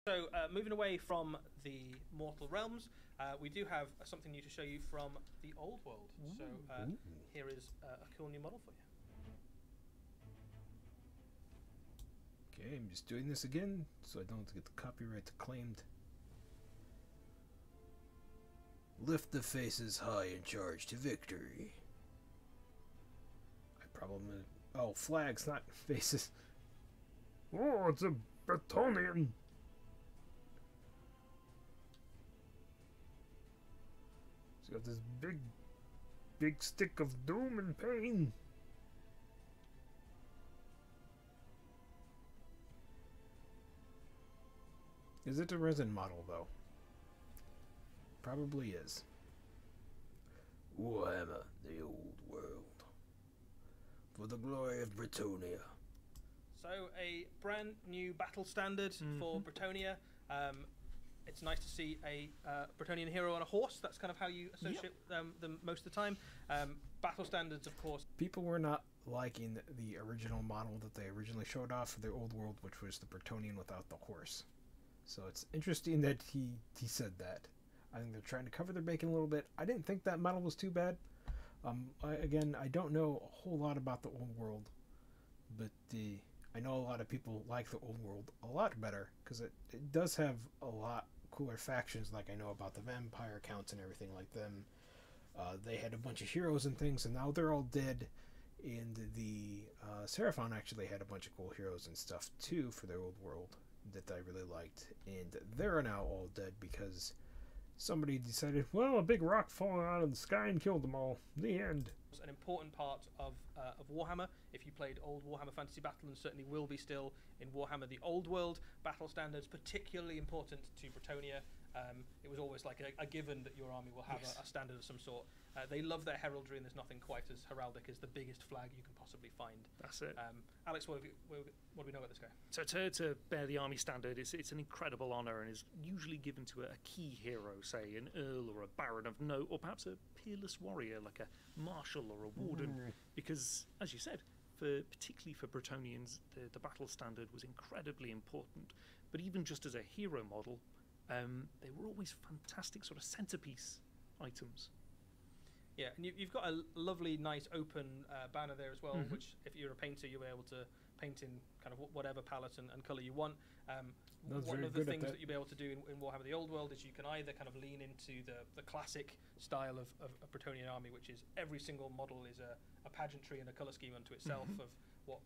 So, moving away from the mortal realms, we do have something new to show you from the old world. So, here is a cool new model for you. Okay, I'm just doing this again so I don't get the copyright claimed. Lift the faces high and charge to victory. Oh, flags, not faces. Oh, it's a Bretonnian. He's got this big stick of doom and pain. Is it a resin model, though? Probably is. Warhammer, the old world. For the glory of Bretonnia. So, a brand new battle standard for Bretonnia. It's nice to see a Bretonnian hero on a horse. That's kind of how you associate them most of the time. Battle standards, of course. People were not liking the original model that they originally showed off for the old world, which was the Bretonnian without the horse. So it's interesting that he said that. I think they're trying to cover their bacon a little bit. I didn't think that model was too bad. I don't know a whole lot about the old world, but I know a lot of people like the old world a lot better because it does have a lot cooler factions. Like I know about the vampire counts and everything like them. They had a bunch of heroes and things, and now they're all dead. And the Seraphon actually had a bunch of cool heroes and stuff too for their old world that I really liked, and they're now all dead because somebody decided, well, a big rock falling out of the sky and killed them all. The end. It's an important part of Warhammer. If you played old Warhammer Fantasy Battle, and certainly will be still in Warhammer the Old World, battle standards particularly important to Bretonnia. It was always like a given that your army will have a standard of some sort. They love their heraldry, and there's nothing quite as heraldic as the biggest flag you can possibly find. That's it. Alex, what do we know about this guy? So to bear the army standard, it's an incredible honour and is usually given to a key hero, say an earl or a baron of note, or perhaps a peerless warrior like a marshal or a warden, because, as you said, particularly for Bretonnians, the battle standard was incredibly important. But even just as a hero model, they were always fantastic sort of centerpiece items. Yeah, and you've got a lovely, nice open banner there as well, which if you're a painter, you'll be able to paint in kind of whatever palette and colour you want. One of the things that you'll be able to do in Warhammer the Old World is you can either kind of lean into the classic style of a Bretonnian army, which is every single model is a pageantry and a colour scheme unto itself of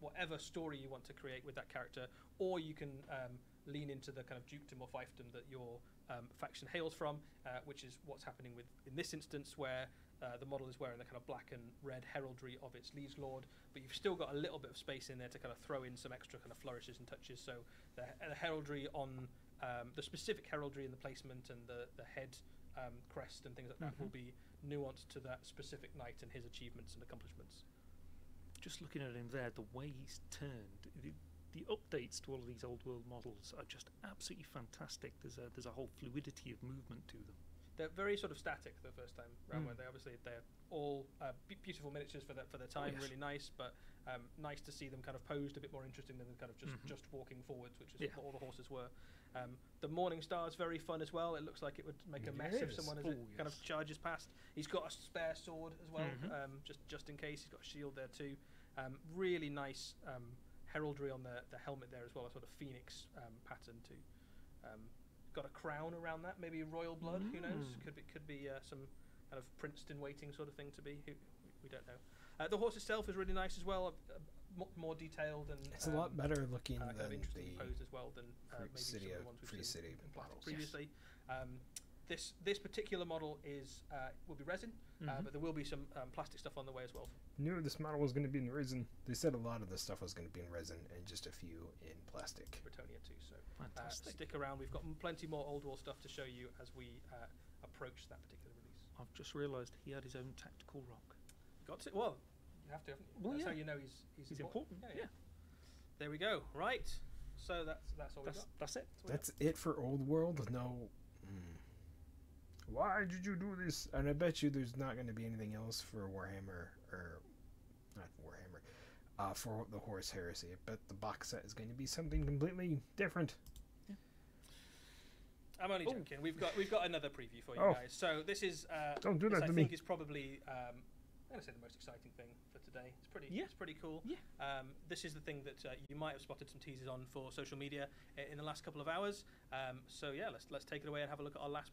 whatever story you want to create with that character, or you can lean into the kind of dukedom or fiefdom that your faction hails from, which is what's happening in this instance, where the model is wearing the kind of black and red heraldry of its liege lord, but you've still got a little bit of space in there to kind of throw in some extra kind of flourishes and touches. So the heraldry on the specific heraldry in the placement and the head crest and things like that will be nuanced to that specific knight and his achievements and accomplishments. Just looking at him there, the way he's turned, the updates to all of these old world models are just absolutely fantastic. There's a whole fluidity of movement to them. They're very sort of static the first time round, where they're all beautiful miniatures for their time, really nice, but nice to see them kind of posed a bit more interesting than kind of just walking forwards, which is what all the horses were. The Morning Star is very fun as well. It looks like it would make a mess if someone kind of charges past. He's got a spare sword as well, just in case. He's got a shield there too. Really nice heraldry on the helmet there as well, a sort of phoenix pattern too. Got a crown around that, maybe royal blood. Who knows? Could be some kind of prince in waiting sort of thing to be. We don't know. The horse itself is really nice as well, more detailed and it's a lot better looking kind than of interestingly the posed as well than maybe some of the ones we've seen in plastic previously. This particular model will be resin, but there will be some plastic stuff on the way as well. Knew this model was going to be in resin. They said a lot of this stuff was going to be in resin and just a few in plastic. Bretonnia too, so fantastic. Stick around. We've got plenty more old world stuff to show you as we approach that particular release. I've just realised he had his own tactical rock. Got to? Well, you have to, haven't you? That's how you know he's important. Yeah. There we go. Right. So that's all we got. That's it. That's it for old world. No. Why did you do this? And I bet you there's not going to be anything else for Warhammer, or not Warhammer, for the Horse Heresy. I bet the box set is going to be something completely different. Yeah. I'm only joking. We've got another preview for you guys. So this is don't do that this, to I me. think is probably I'm gonna say the most exciting thing for today. It's pretty cool. Yeah. This is the thing that you might have spotted some teasers on for social media in the last couple of hours. So yeah, let's take it away and have a look at our last